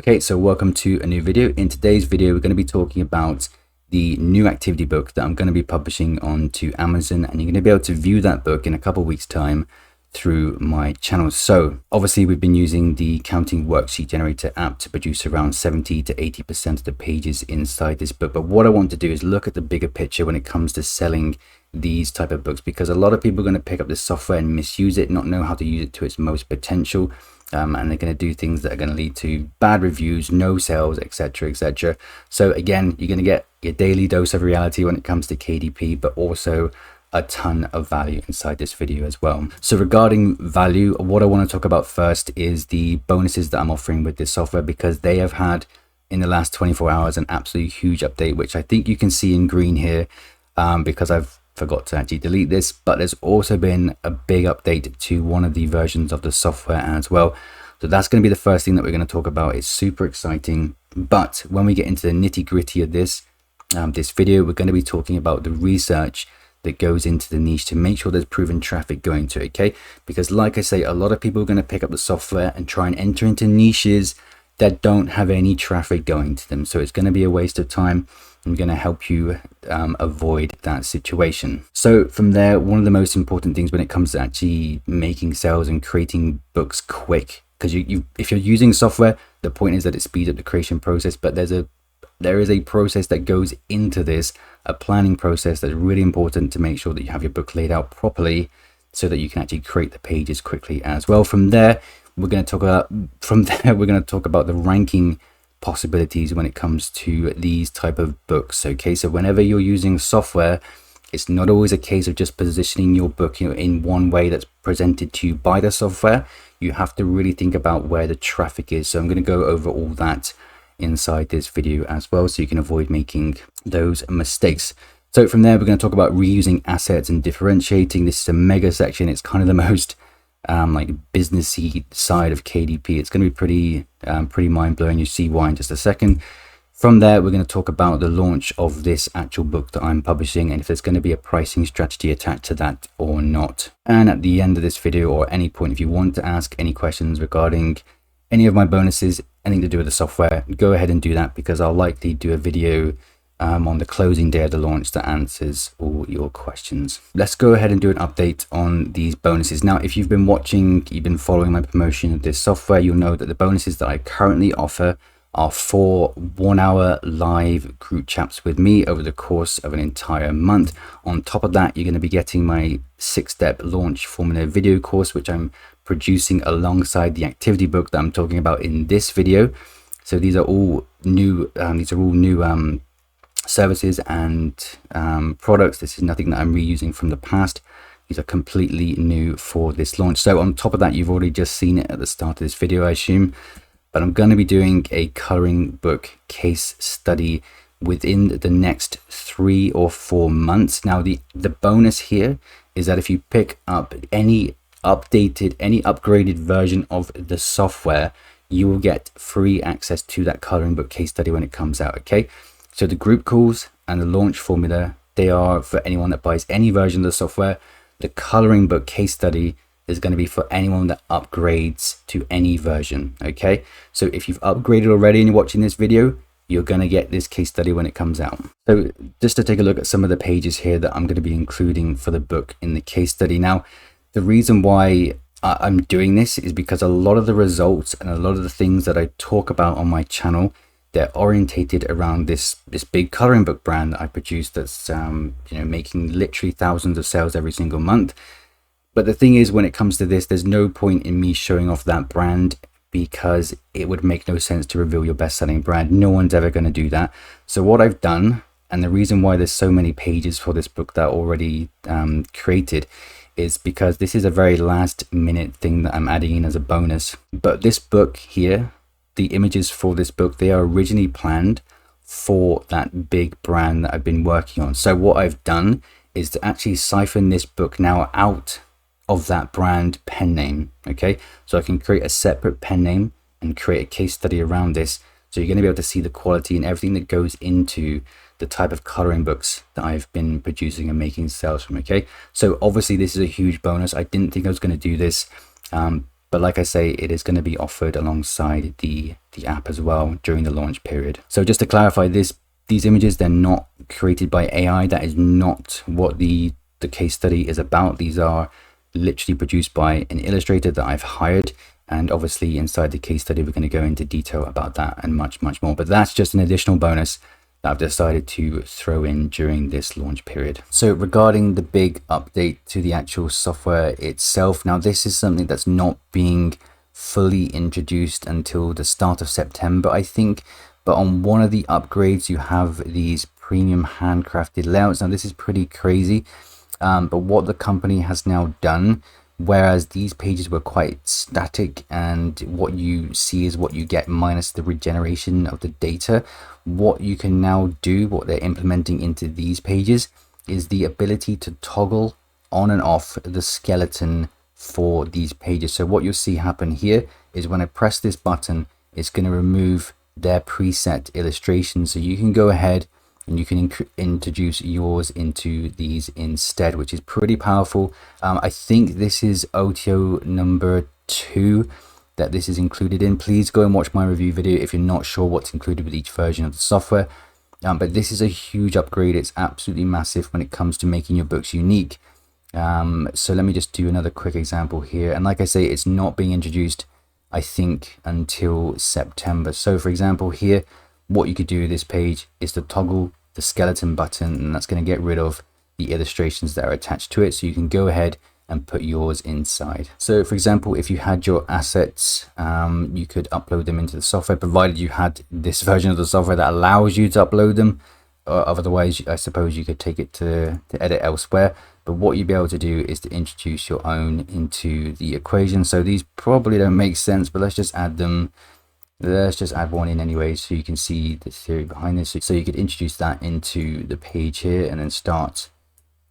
Okay, so welcome to a new video. In today's video, we're going to be talking about the new activity book that I'm going to be publishing onto Amazon, and you're going to be able to view that book in a couple of weeks' time through my channel. So obviously we've been using the Counting Worksheet Generator app to produce around 70 to 80% of the pages inside this book. But what I want to do is look at the bigger picture when it comes to selling these type of books, because a lot of people are going to pick up this software and misuse it, not know how to use it to its most potential. And they're going to do things that are going to lead to bad reviews, no sales, etc, etc. So again, you're going to get your daily dose of reality when it comes to KDP, but also a ton of value inside this video as well. So regarding value, what I want to talk about first is the bonuses that I'm offering with this software, because they have had in the last 24 hours an absolutely huge update, which I think you can see in green here, because I've forgot to actually delete this. But there's also been a big update to one of the versions of the software as well. So that's going to be the first thing that we're going to talk about. It's super exciting. But when we get into the nitty gritty of this video, we're going to be talking about the research that goes into the niche to make sure there's proven traffic going to it, okay? Because like I say, a lot of people are going to pick up the software and try and enter into niches that don't have any traffic going to them. So it's going to be a waste of time. I'm going to help you avoid that situation. So from there, one of the most important things when it comes to actually making sales and creating books quick, because if you're using software, the point is that it speeds up the creation process, but there is a process that goes into this, a planning process that's really important to make sure that you have your book laid out properly so that you can actually create the pages quickly as well. From there, we're going to talk about the ranking possibilities when it comes to these type of books. Okay, so whenever you're using software, it's not always a case of just positioning your book in one way that's presented to you by the software. You have to really think about where the traffic is. So I'm going to go over all that inside this video as well, so you can avoid making those mistakes. So from there, we're going to talk about reusing assets and differentiating. This is a mega section. It's kind of the most like businessy side of KDP. It's going to be pretty mind-blowing. You see why in just a second. From there, we're going to talk about the launch of this actual book that I'm publishing, and if there's going to be a pricing strategy attached to that or not. And at the end of this video, or any point, if you want to ask any questions regarding any of my bonuses, anything to do with the software, go ahead and do that, because I'll likely do a video on the closing day of the launch that answers all your questions. Let's go ahead and do an update on these bonuses. Now, if you've been following my promotion of this software, you'll know that the bonuses that I currently offer are 4 1-hour live group chats with me over the course of an entire month. On top of that, you're going to be getting my 6-step launch formula video course, which I'm producing alongside the activity book that I'm talking about in this video. So these are all new services and products. This is nothing that I'm reusing from the past. These are completely new for this launch. So on top of that, you've already just seen it at the start of this video, I assume, but I'm going to be doing a coloring book case study within the next 3 or 4 months. Now the bonus here is that if you pick up any upgraded version of the software, you will get free access to that coloring book case study when it comes out. Okay, so the group calls and the launch formula, they are for anyone that buys any version of the software. The coloring book case study is going to be for anyone that upgrades to any version. Okay, so if you've upgraded already and you're watching this video, you're going to get this case study when it comes out. So just to take a look at some of the pages here that I'm going to be including for the book in the case study. Now, the reason why I'm doing this is because a lot of the results and a lot of the things that I talk about on my channel, they're orientated around this big coloring book brand that I produce that's making literally thousands of sales every single month. But the thing is, when it comes to this, there's no point in me showing off that brand, because it would make no sense to reveal your best-selling brand. No one's ever going to do that. So what I've done, and the reason why there's so many pages for this book that are already created, is because this is a very last minute thing that I'm adding in as a bonus. But this book here, the images for this book, they are originally planned for that big brand that I've been working on. So what I've done is to actually siphon this book now out of that brand pen name. Okay, so I can create a separate pen name and create a case study around this. So you're going to be able to see the quality and everything that goes into the type of coloring books that I've been producing and making sales from. Okay, so obviously this is a huge bonus. I didn't think I was going to do this, But like I say, it is going to be offered alongside the app as well during the launch period. So just to clarify, these images, they're not created by AI. That is not what the case study is about. These are literally produced by an illustrator that I've hired. And obviously inside the case study, we're going to go into detail about that and much more. But that's just an additional bonus that I've decided to throw in during this launch period. So regarding the big update to the actual software itself, now this is something that's not being fully introduced until the start of September, I think. But on one of the upgrades, you have these premium handcrafted layouts. Now this is pretty crazy, but what the company has now done, whereas these pages were quite static and what you see is what you get minus the regeneration of the data, what you can now do, what they're implementing into these pages, is the ability to toggle on and off the skeleton for these pages. So what you'll see happen here is when I press this button, it's going to remove their preset illustration. So you can go ahead and you can introduce yours into these instead, which is pretty powerful. I think this is OTO number 2 that this is included in. Please go and watch my review video if you're not sure what's included with each version of the software. But this is a huge upgrade. It's absolutely massive when it comes to making your books unique. So let me just do another quick example here. And like I say, it's not being introduced, I think, until September. So for example, here, what you could do with this page is to toggle the skeleton button, and that's going to get rid of the illustrations that are attached to it. So you can go ahead and put yours inside. So for example, if you had your assets, you could upload them into the software, provided you had this version of the software that allows you to upload them. Otherwise, I suppose you could take it to edit elsewhere. But what you'd be able to do is to introduce your own into the equation. So these probably don't make sense, but let's just add them. Let's just add one in anyway, so you can see the theory behind this. So you could introduce that into the page here and then start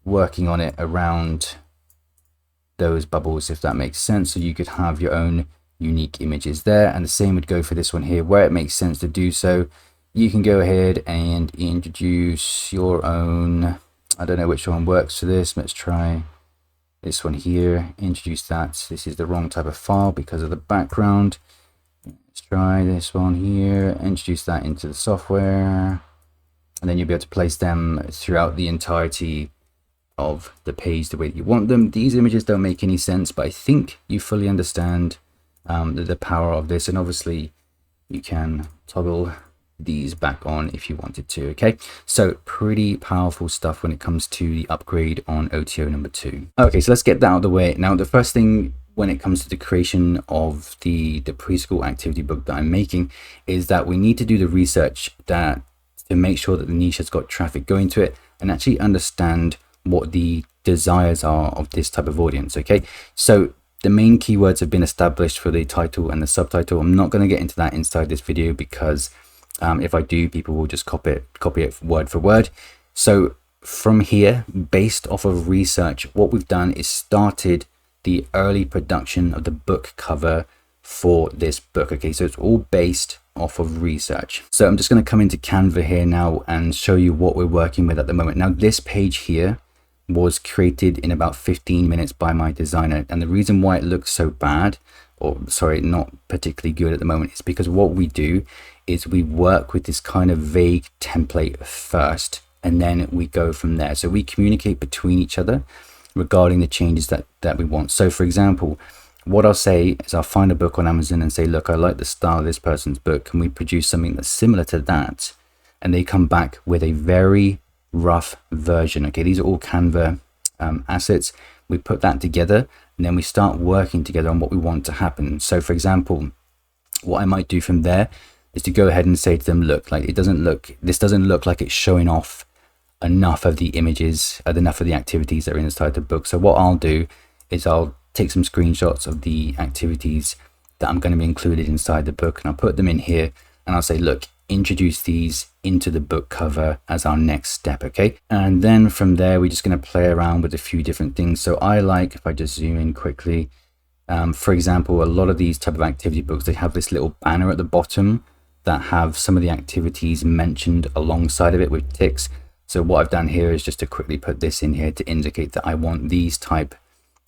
working on it around those bubbles, if that makes sense. So you could have your own unique images there, and the same would go for this one here. Where it makes sense to do so, you can go ahead and introduce your own. I don't know which one works for this. Let's try this one here. Introduce that. This is the wrong type of file because of the background. Let's try this one here. Introduce that into the software, and then you'll be able to place them throughout the entirety of the page the way that you want them. These images don't make any sense, but I think you fully understand the power of this, and obviously you can toggle these back on if you wanted to. Okay, so pretty powerful stuff when it comes to the upgrade on OTO number 2. Okay, so let's get that out of the way. Now the first thing when it comes to the creation of the preschool activity book that I'm making is that we need to do the research that to make sure that the niche has got traffic going to it and actually understand what the desires are of this type of audience. Okay, so the main keywords have been established for the title and the subtitle. I'm not going to get into that inside this video because if I do, people will just copy it word for word. So from here, based off of research, what we've done is started the early production of the book cover for this book. Okay, so it's all based off of research. So I'm just going to come into Canva here now and show you what we're working with at the moment. Now this page here was created in about 15 minutes by my designer, and the reason why it looks so bad, or sorry, not particularly good at the moment, is because what we do is we work with this kind of vague template first, and then we go from there. So we communicate between each other regarding the changes that we want. So for example, what I'll say is I'll find a book on Amazon and say, look, I like the style of this person's book. Can we produce something that's similar to that? And they come back with a very rough version. Okay, these are all Canva assets. We put that together and then we start working together on what we want to happen. So for example, what I might do from there is to go ahead and say to them, look, like this doesn't look like it's showing off enough of the images, enough of the activities that are inside the book. So what I'll do is I'll take some screenshots of the activities that I'm going to be included inside the book, and I'll put them in here and I'll say, look, introduce these into the book cover as our next step. Okay, and then from there we're just going to play around with a few different things. So I like, if I just zoom in quickly, for example, a lot of these type of activity books, they have this little banner at the bottom that have some of the activities mentioned alongside of it with ticks. So what I've done here is just to quickly put this in here to indicate that I want this type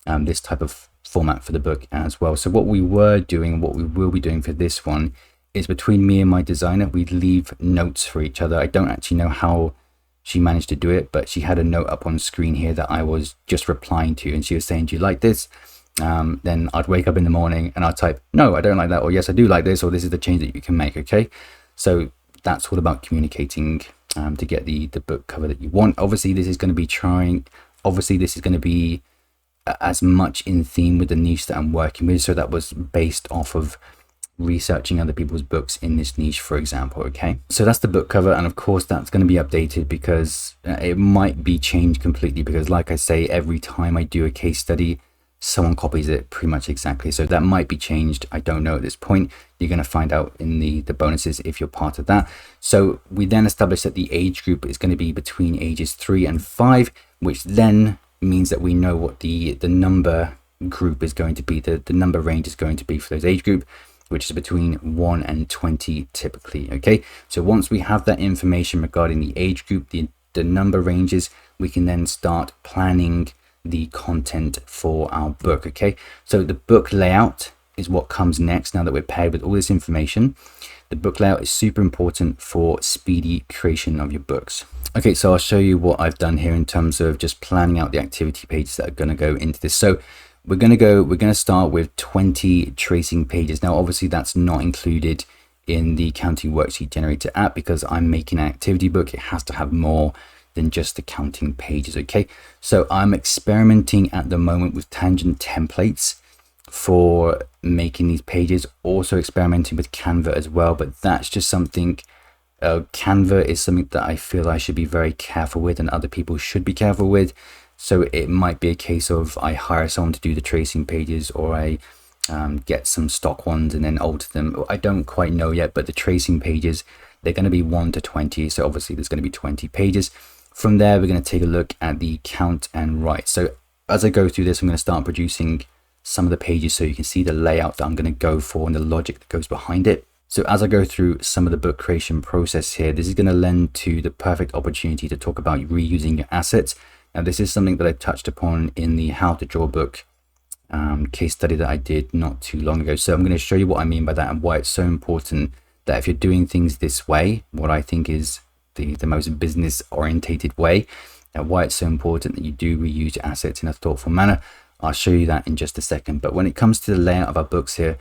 of format for the book as well. So what we were doing, what we will be doing for this one, is between me and my designer, we leave notes for each other. I don't actually know how she managed to do it, but she had a note up on screen here that I was just replying to, and she was saying, do you like this? Then I'd wake up in the morning and I'd type, no, I don't like that, or yes, I do like this, or this is the change that you can make. Okay, so that's all about communicating to get the book cover that you want. Obviously this is going to be as much in theme with the niche that I'm working with, so that was based off of researching other people's books in this niche, for example. Okay, so that's the book cover, and of course that's going to be updated because it might be changed completely, because like I say, every time I do a case study, someone copies it pretty much exactly, so that might be changed. I don't know at this point. You're going to find out in the bonuses if you're part of that. So we then established that the age group is going to be between ages 3 and 5, which then means that we know what the number group is going to be, the number range is going to be for those age group, which is between 1 and 20 typically. Okay, so once we have that information regarding the age group, the number ranges, we can then start planning the content for our book. Okay, so the book layout is what comes next. Now that we're paired with all this information, the book layout is super important for speedy creation of your books. Okay, so I'll show you what I've done here in terms of just planning out the activity pages that are going to go into this. So we're going to start with 20 tracing pages. Now obviously that's not included in the Counting Worksheet Generator app, because I'm making an activity book. It has to have more than just the counting pages. Okay, so I'm experimenting at the moment with tangent templates for making these pages, also experimenting with Canva as well, but that's just something, Canva is something that I feel I should be very careful with, and other people should be careful with. So it might be a case of I hire someone to do the tracing pages, or I get some stock ones and then alter them. I don't quite know yet, but the tracing pages, they're going to be 1 to 20. So obviously there's going to be 20 pages. From there, we're going to take a look at the count and write. So as I go through this, I'm going to start producing some of the pages so you can see the layout that I'm going to go for and the logic that goes behind it. So as I go through some of the book creation process here, this is going to lend to the perfect opportunity to talk about reusing your assets. Now, this is something that I touched upon in the How to Draw Book case study that I did not too long ago. So I'm going to show you what I mean by that and why it's so important that if you're doing things this way, what I think is the most business orientated way, and why it's so important that you do reuse your assets in a thoughtful manner. I'll show you that in just a second. But when it comes to the layout of our books here,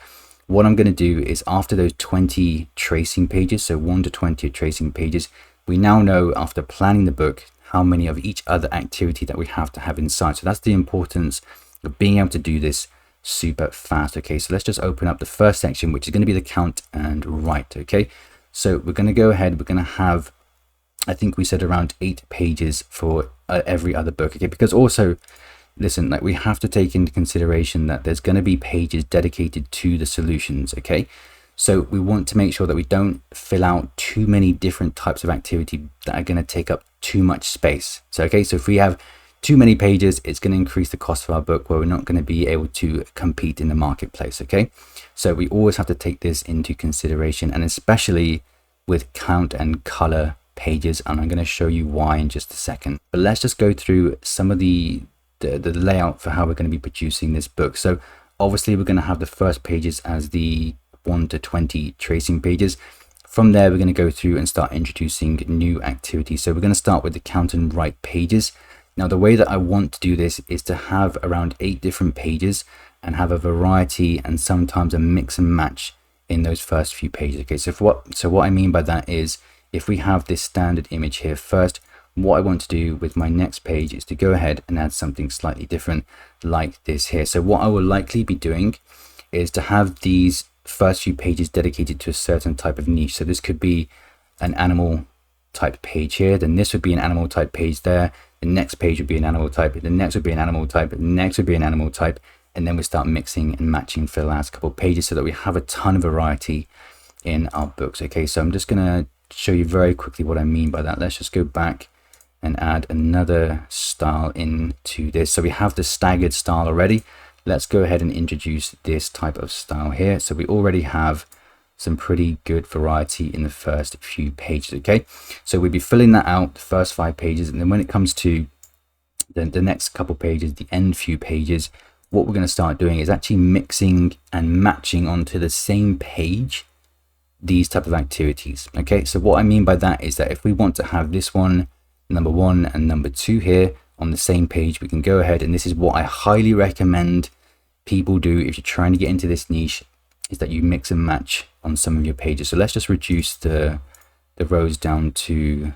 what I'm going to do is after those 20 tracing pages, so 1 to 20 tracing pages, we now know after planning the book how many of each other activity that we have to have inside. So that's the importance of being able to do this super fast. Okay, so let's just open up the first section, which is going to be the count and write. Okay, so we're going to go ahead, we're going to have, I think we said around 8 pages for every other book. Okay, because also, listen, like we have to take into consideration that there's going to be pages dedicated to the solutions. Okay, so we want to make sure that we don't fill out too many different types of activity that are going to take up too much space. So okay, so if we have too many pages, it's going to increase the cost of our book, where we're not going to be able to compete in the marketplace. Okay, so we always have to take this into consideration, and especially with count and color pages, and I'm going to show you why in just a second. But let's just go through some of the layout for how we're going to be producing this book. So obviously we're going to have the first pages as the 1 to 20 tracing pages. From there, we're going to go through and start introducing new activities. So we're going to start with the count and write pages. Now, the way that I want to do this is to have around 8 different pages and have a variety and sometimes a mix and match in those first few pages. Okay, so what I mean by that is, if we have this standard image here first, what I want to do with my next page is to go ahead and add something slightly different like this here. So what I will likely be doing is to have these first few pages dedicated to a certain type of niche. So this could be an animal type page here, then this would be an animal type page there, the next page would be an animal type, the next would be an animal type, the next would be an animal type, and then we start mixing and matching for the last couple of pages so that we have a ton of variety in our books. Okay, so I'm just going to show you very quickly what I mean by that. Let's just go back and add another style into this. So we have the staggered style already. Let's go ahead and introduce this type of style here. So we already have some pretty good variety in the first few pages. Okay, so we'll be filling that out, the first 5 pages, and then when it comes to the next couple pages, the end few pages, what we're going to start doing is actually mixing and matching onto the same page these type of activities. Okay, so what I mean by that is that if we want to have this one, number 1 and number 2 here on the same page, we can go ahead, and this is what I highly recommend people do if you're trying to get into this niche, is that you mix and match on some of your pages. So let's just reduce the rows down to,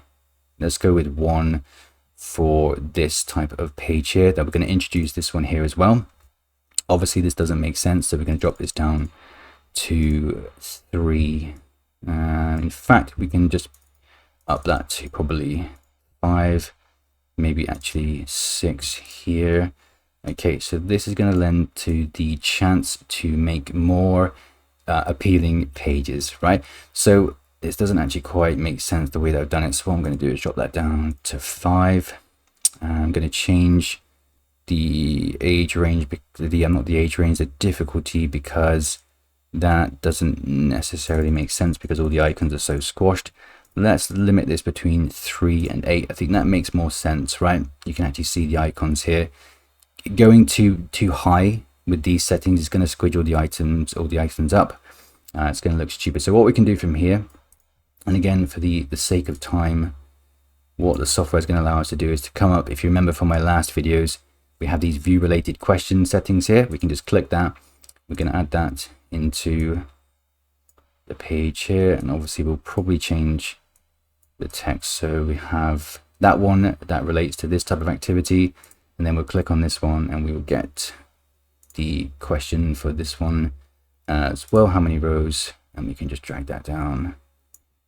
let's go with 1 for this type of page here. That we're going to introduce this one here as well. Obviously this doesn't make sense, so we're going to drop this down to 3. In fact, we can just up that to probably 5, maybe actually 6 here. Okay, so this is going to lend to the chance to make more appealing pages, right? So this doesn't actually quite make sense the way that I've done it. So what I'm going to do is drop that down to 5. I'm going to change the age range, not the age range, the difficulty, because that doesn't necessarily make sense because all the icons are so squashed. Let's limit this between 3 and 8. I think that makes more sense, right? You can actually see the icons here. Going too high with these settings is going to squidge all the items up. It's going to look stupid. So what we can do from here, and again for the sake of time, what the software is going to allow us to do is to come up, if you remember from my last videos, we have these view related question settings here. We can just click that. We're going to add that into the page here, and obviously we'll probably change the text. So we have that one that relates to this type of activity, and then we'll click on this one and we will get the question for this one as well. How many rows? And we can just drag that down.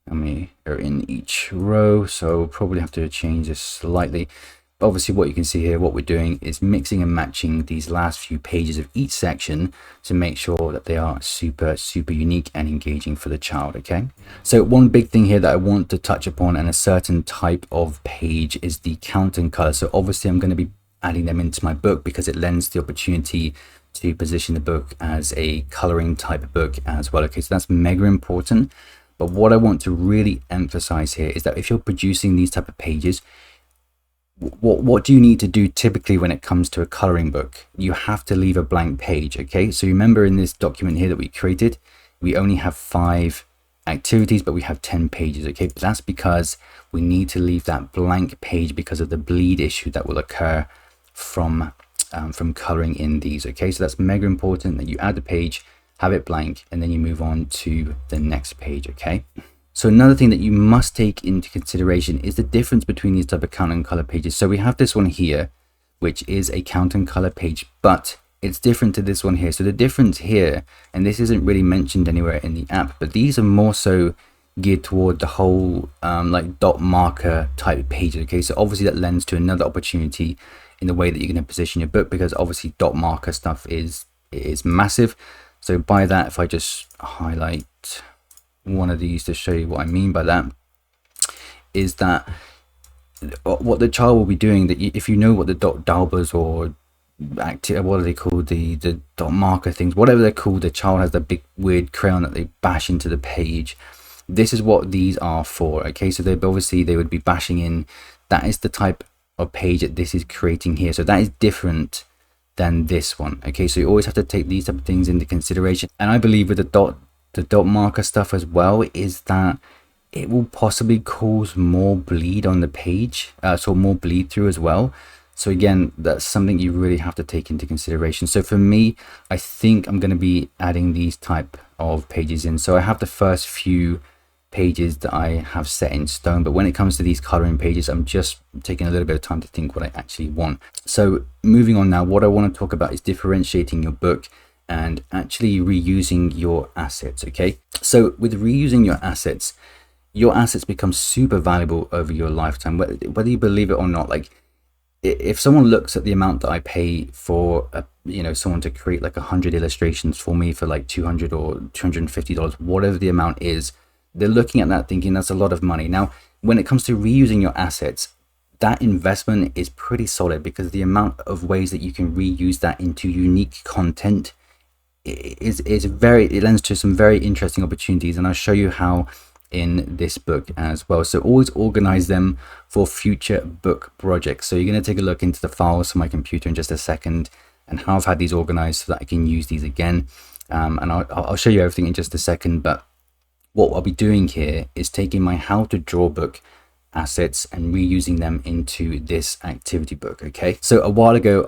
How many are in each row? So we'll probably have to change this slightly. But obviously what you can see here, what we're doing is mixing and matching these last few pages of each section to make sure that they are super unique and engaging for the child. Okay, so one big thing here that I want to touch upon, and a certain type of page, is the count and color. So obviously I'm going to be adding them into my book because it lends the opportunity to position the book as a coloring type book as well. Okay, so that's mega important. But what I want to really emphasize here is that if you're producing these type of pages, what do you need to do typically when it comes to a coloring book? You have to leave a blank page. Okay, so remember in this document here that we created, we only have 5 activities, but we have 10 pages. Okay, but that's because we need to leave that blank page because of the bleed issue that will occur from coloring in these. Okay, so that's mega important that you add the page, have it blank, and then you move on to the next page. Okay, so another thing that you must take into consideration is the difference between these type of count and color pages. So we have this one here, which is a count and color page, but it's different to this one here. So the difference here, and this isn't really mentioned anywhere in the app, but these are more so geared toward the whole like dot marker type pages. Okay, so obviously that lends to another opportunity in the way that you're going to position your book, because obviously dot marker stuff is massive. So by that, if I just highlight one of these to show you what I mean by that, is that what the child will be doing, that if you know what the dot daubers or what are they called, the dot marker things, whatever they're called, the child has the big weird crayon that they bash into the page. This is what these are for. Okay, so they would be bashing in. That is the type of page that this is creating here. So that is different than this one. Okay, so you always have to take these type of things into consideration. And I believe with the dot marker stuff as well, is that it will possibly cause more bleed on the page, so more bleed through as well. So again, that's something you really have to take into consideration. So for me, I think I'm going to be adding these type of pages in. So I have the first few pages that I have set in stone, but when it comes to these coloring pages, I'm just taking a little bit of time to think what I actually want. So moving on now, what I want to talk about is differentiating your book and actually reusing your assets. Okay, so with reusing your assets become super valuable over your lifetime, whether you believe it or not. Like, if someone looks at the amount that I pay for someone to create like 100 illustrations for me for like $200 or $250, whatever the amount is, they're looking at that thinking that's a lot of money. Now when it comes to reusing your assets, that investment is pretty solid, because the amount of ways that you can reuse that into unique content it lends to some very interesting opportunities, and I'll show you how in this book as well. So always organize them for future book projects. So you're going to take a look into the files on my computer in just a second, and how I've had these organized so that I can use these again. And I'll show you everything in just a second, but what I'll be doing here is taking my how to draw book assets and reusing them into this activity book. Okay, so a while ago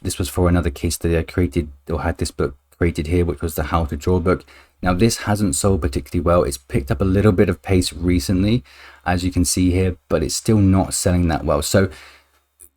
this was for another case study I created, or had this book created here, which was the how to draw book. Now this hasn't sold particularly well. It's picked up a little bit of pace recently, as you can see here, but it's still not selling that well. So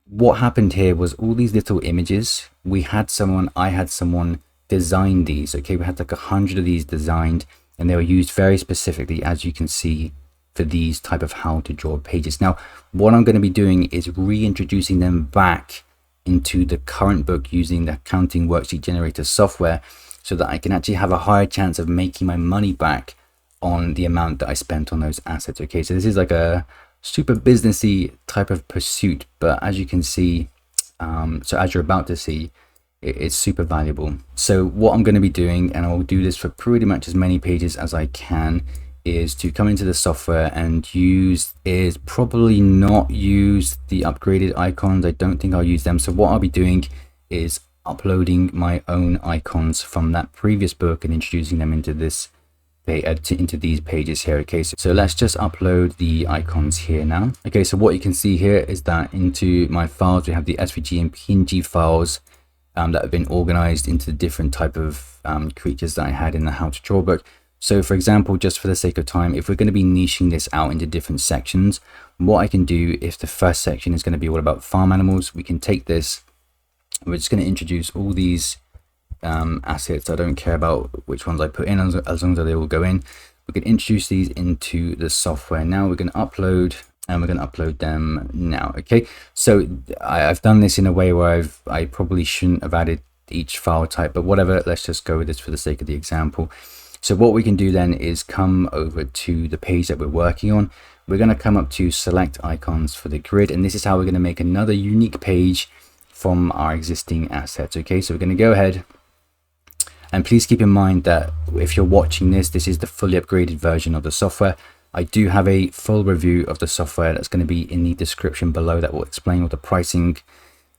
what happened here was all these little images, I had someone design these. Okay, we had like 100 of these designed, and they were used very specifically, as you can see, for these type of how to draw pages. Now what I'm going to be doing is reintroducing them back into the current book using the Counting Worksheet Generator software, so that I can actually have a higher chance of making my money back on the amount that I spent on those assets. Okay, so this is like a super businessy type of pursuit, but as you can see, so as you're about to see, it's super valuable. So what I'm going to be doing, and I'll do this for pretty much as many pages as I can, is to come into the software and probably not use the upgraded icons. I don't think I'll use them. So what I'll be doing is uploading my own icons from that previous book and introducing them into this into these pages here. Okay, so let's just upload the icons here now. Okay, so what you can see here is that into my files we have the SVG and PNG files that have been organized into the different type of creatures that I had in the how to draw book. So for example, just for the sake of time, if we're going to be niching this out into different sections, what I can do, if the first section is going to be all about farm animals, we can take this, we're just going to introduce all these assets. I don't care about which ones I put in, as long as they will go in. We can introduce these into the software. Now we're going to upload, and we're going to upload them now. Okay, so I've done this in a way where I probably shouldn't have added each file type, but whatever, let's just go with this for the sake of the example. So what we can do then is come over to the page that we're working on. We're going to come up to select icons for the grid, and this is how we're going to make another unique page from our existing assets. Okay, so we're going to go ahead, and please keep in mind that if you're watching this, this is the fully upgraded version of the software. I do have a full review of the software that's going to be in the description below that will explain all the pricing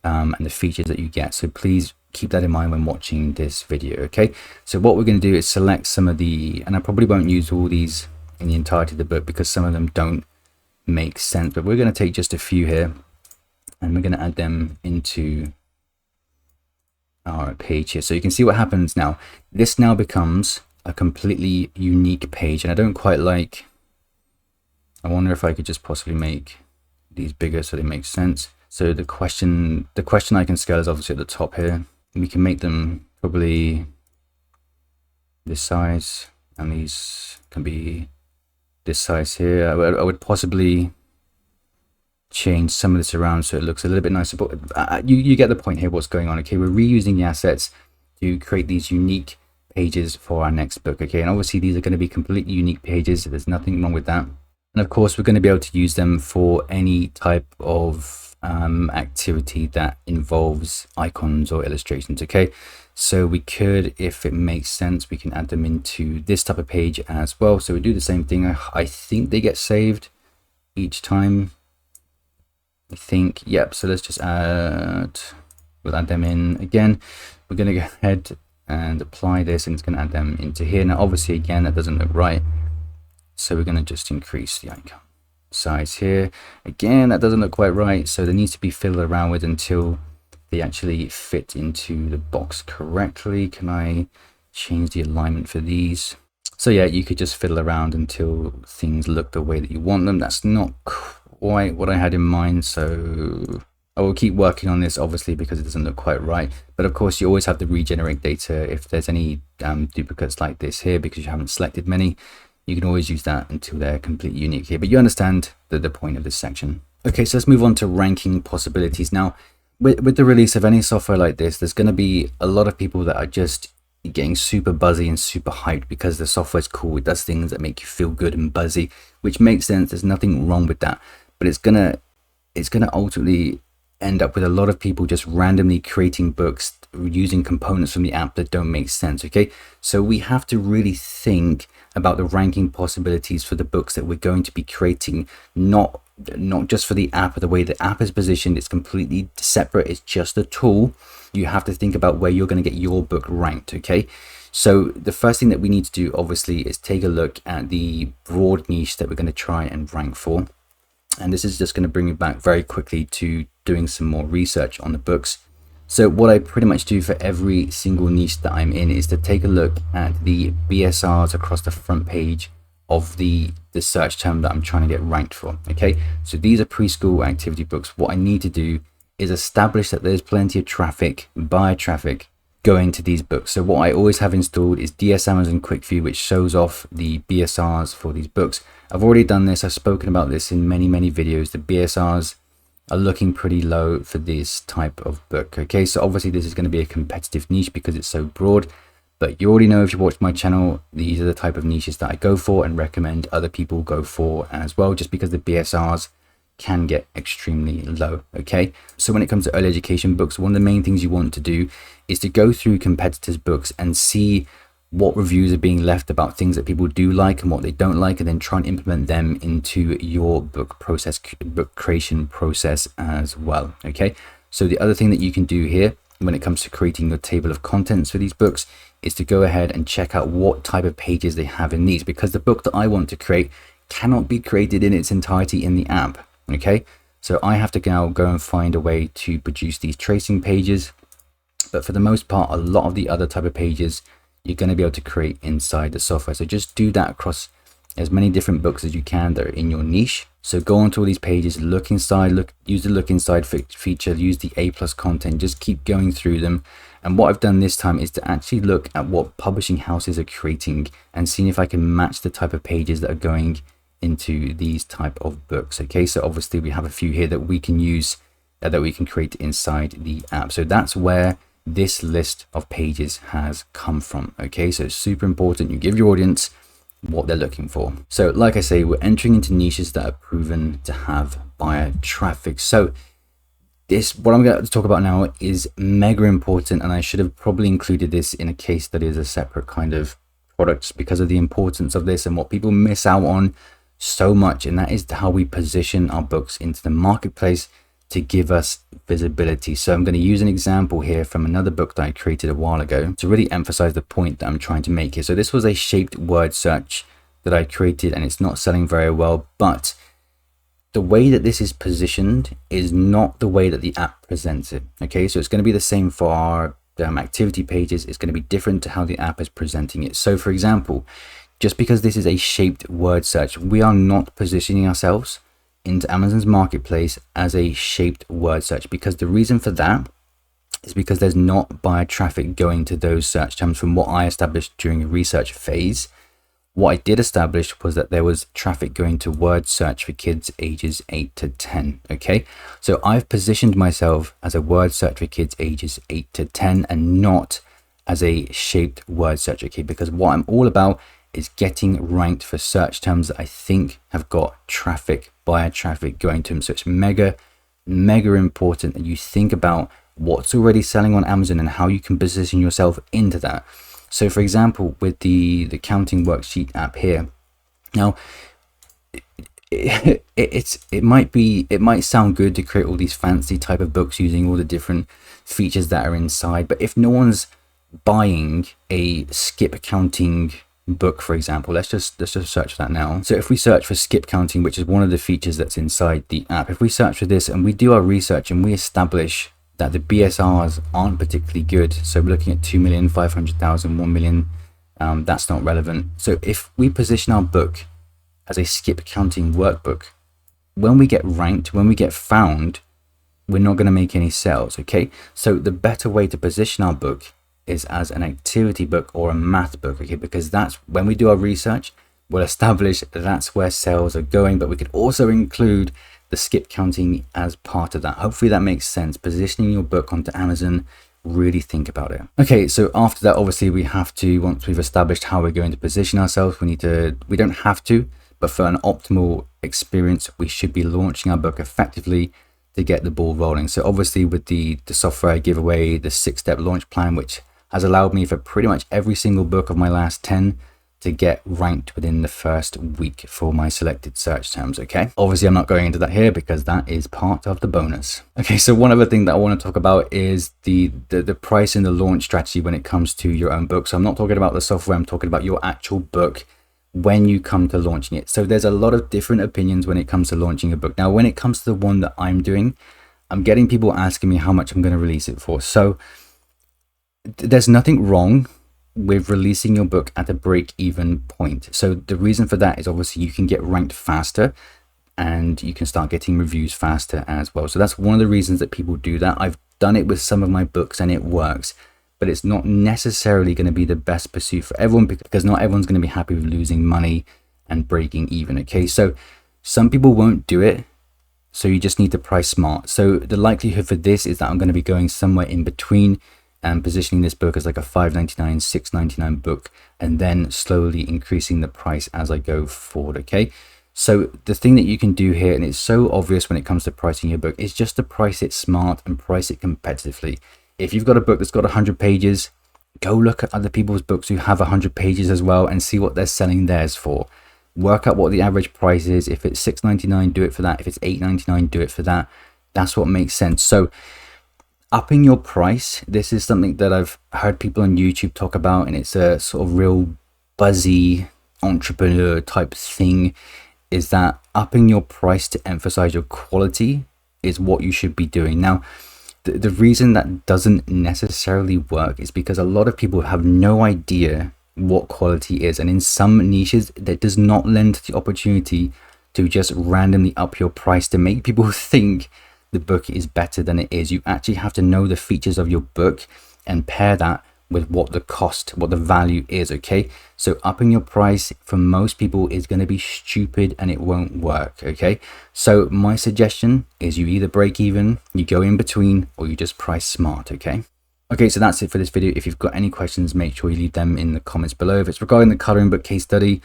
and the features that you get. So please keep that in mind when watching this video. Okay, so what we're going to do is select some of the, and I probably won't use all these in the entirety of the book because some of them don't make sense, but we're going to take just a few here and we're going to add them into our page here. So you can see what happens now. This now becomes a completely unique page, and I don't quite like, I wonder if I could just possibly make these bigger so they make sense. So the question I can scale is obviously at the top here. We can make them probably this size, and these can be this size here. I would possibly change some of this around so it looks a little bit nicer, but you get the point here, what's going on. Okay, we're reusing the assets to create these unique pages for our next book. Okay, and obviously these are going to be completely unique pages, so there's nothing wrong with that. And of course we're going to be able to use them for any type of activity that involves icons or illustrations. Okay, so we could, if it makes sense, we can add them into this type of page as well. So we do the same thing. I think they get saved each time, I think. Yep, so let's just we'll add them in again. We're going to go ahead and apply this, and it's going to add them into here. Now obviously again that doesn't look right, so we're going to just increase the icon size here. Again, that doesn't look quite right, so there needs to be fiddled around with until they actually fit into the box correctly. Can I change the alignment for these? So yeah, you could just fiddle around until things look the way that you want them. That's not quite what I had in mind, so I will keep working on this obviously because it doesn't look quite right. But of course you always have to regenerate data if there's any duplicates like this here, because you haven't selected many. You can always use that until they're completely unique here, but you understand the point of this section. Okay, so let's move on to ranking possibilities. Now, with the release of any software like this, there's going to be a lot of people that are just getting super buzzy and super hyped because the software's cool. It does things that make you feel good and buzzy, which makes sense. There's nothing wrong with that, but it's gonna ultimately end up with a lot of people just randomly creating books using components from the app that don't make sense. Okay, so we have to really think about the ranking possibilities for the books that we're going to be creating, not not just for the app or the way the app is positioned. It's completely separate. It's just a tool. You have to think about where you're going to get your book ranked. Okay, so the first thing that we need to do obviously is take a look at the broad niche that we're going to try and rank for. And this is just going to bring me back very quickly to doing some more research on the books. So what I pretty much do for every single niche that I'm in is to take a look at the BSRs across the front page of the search term that I'm trying to get ranked for. Okay, so these are preschool activity books. What I need to do is establish that there's plenty of traffic, buyer traffic, going to these books. So what I always have installed is DS Amazon Quick View, which shows off the BSRs for these books. I've already done this. I've spoken about this in many videos. The BSRs are looking pretty low for this type of book. Okay, so obviously this is going to be a competitive niche because it's so broad, but you already know, if you watch my channel, these are the type of niches that I go for and recommend other people go for as well, just because the BSRs can get extremely low. Okay, so when it comes to early education books, one of the main things you want to do is to go through competitors' books and see what reviews are being left about things that people do like and what they don't like, and then try and implement them into your book creation process as well. Okay, so the other thing that you can do here when it comes to creating your table of contents for these books is to go ahead and check out what type of pages they have in these, because the book that I want to create cannot be created in its entirety in the app. Okay, so I have to now go and find a way to produce these tracing pages, but for the most part, a lot of the other type of pages you're going to be able to create inside the software. So just do that across as many different books as you can that are in your niche. So go onto all these pages, look inside, use the look inside feature, use the A+ content, just keep going through them. And what I've done this time is to actually look at what publishing houses are creating and seeing if I can match the type of pages that are going into these type of books. Okay, so obviously we have a few here that we can use, that we can create inside the app. So that's where this list of pages has come from. Okay, so it's super important you give your audience what they're looking for. So like I say, we're entering into niches that are proven to have buyer traffic. So what I'm going to talk about now is mega important, and I should have probably included this in a case that is a separate kind of product because of the importance of this and what people miss out on so much, and that is how we position our books into the marketplace to give us visibility. So I'm going to use an example here from another book that I created a while ago to really emphasize the point that I'm trying to make here. So this was a shaped word search that I created, and it's not selling very well, but the way that this is positioned is not the way that the app presents it. Okay, so it's going to be the same for our activity pages. It's going to be different to how the app is presenting it. So for example, just because this is a shaped word search, we are not positioning ourselves into Amazon's marketplace as a shaped word search, because the reason for that is because there's not buyer traffic going to those search terms from what I established during the research phase. What I did establish was that there was traffic going to word search for kids ages 8 to 10. Okay, so I've positioned myself as a word search for kids ages 8 to 10 and not as a shaped word search. Okay, because what I'm all about is getting ranked for search terms that I think have got traffic, buyer traffic going to them. So it's mega important that you think about what's already selling on Amazon and how you can position yourself into that. So for example, with the Counting Worksheet app here, now it might sound good to create all these fancy type of books using all the different features that are inside, but if no one's buying a skip counting book, for example, let's just search that now. So if we search for skip counting, which is one of the features that's inside the app, if we search for this and we do our research and we establish that the BSRs aren't particularly good, so we're looking at 2,500,000, 1 million, that's not relevant. So if we position our book as a skip counting workbook, when we get ranked, when we get found, we're not going to make any sales. Okay, so the better way to position our book is as an activity book or a math book. Okay, because that's when we do our research, we'll establish that's where sales are going, but we could also include the skip counting as part of that. Hopefully that makes sense. Positioning your book onto Amazon, really think about it. Okay, so after that, obviously we have to, once we've established how we're going to position ourselves, we don't have to, but for an optimal experience, we should be launching our book effectively to get the ball rolling. So obviously with the software I give away, the 6-step launch plan, which has allowed me for pretty much every single book of my last 10 to get ranked within the first week for my selected search terms. Okay, obviously I'm not going into that here because that is part of the bonus. Okay, so one other thing that I want to talk about is the price and the launch strategy when it comes to your own book. So I'm not talking about the software, I'm talking about your actual book when you come to launching it. So there's a lot of different opinions when it comes to launching a book. Now when it comes to the one that I'm doing, I'm getting people asking me how much I'm going to release it for. So there's nothing wrong with releasing your book at a break-even point. So the reason for that is obviously you can get ranked faster and you can start getting reviews faster as well. So that's one of the reasons that people do that. I've done it with some of my books and it works, but it's not necessarily going to be the best pursuit for everyone because not everyone's going to be happy with losing money and breaking even. Okay, so some people won't do it, so you just need to price smart. So the likelihood for this is that I'm going to be going somewhere in between and positioning this book as like a $5.99, $6.99 book, and then slowly increasing the price as I go forward. Okay, so the thing that you can do here, and it's so obvious when it comes to pricing your book, is just to price it smart and price it competitively. If you've got a book that's got 100 pages, go look at other people's books who have 100 pages as well and see what they're selling theirs for. Work out what the average price is. If it's $6.99, do it for that. If it's $8.99, do it for that. That's what makes sense. So upping your price, this is something that I've heard people on YouTube talk about, and it's a sort of real buzzy entrepreneur type thing, is that upping your price to emphasize your quality is what you should be doing. Now, the reason that doesn't necessarily work is because a lot of people have no idea what quality is, and in some niches that does not lend to the opportunity to just randomly up your price to make people think the book is better than it is. You actually have to know the features of your book and pair that with what the cost, what the value is. Okay, so upping your price for most people is going to be stupid and it won't work. Okay, so my suggestion is you either break even, you go in between, or you just price smart. Okay, so that's it for this video. If you've got any questions, make sure you leave them in the comments below. If it's regarding the coloring book case study,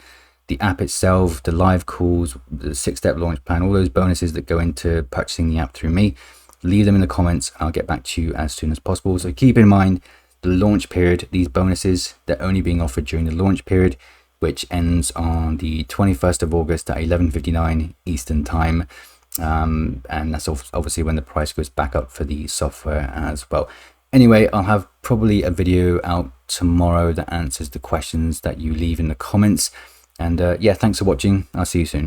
the app itself, the live calls, the 6-step launch plan, all those bonuses that go into purchasing the app through me, leave them in the comments. I'll get back to you as soon as possible. So keep in mind the launch period, these bonuses, they're only being offered during the launch period, which ends on the 21st of August at 11:59 Eastern time. And that's obviously when the price goes back up for the software as well. Anyway, I'll have probably a video out tomorrow that answers the questions that you leave in the comments. And yeah, thanks for watching. I'll see you soon.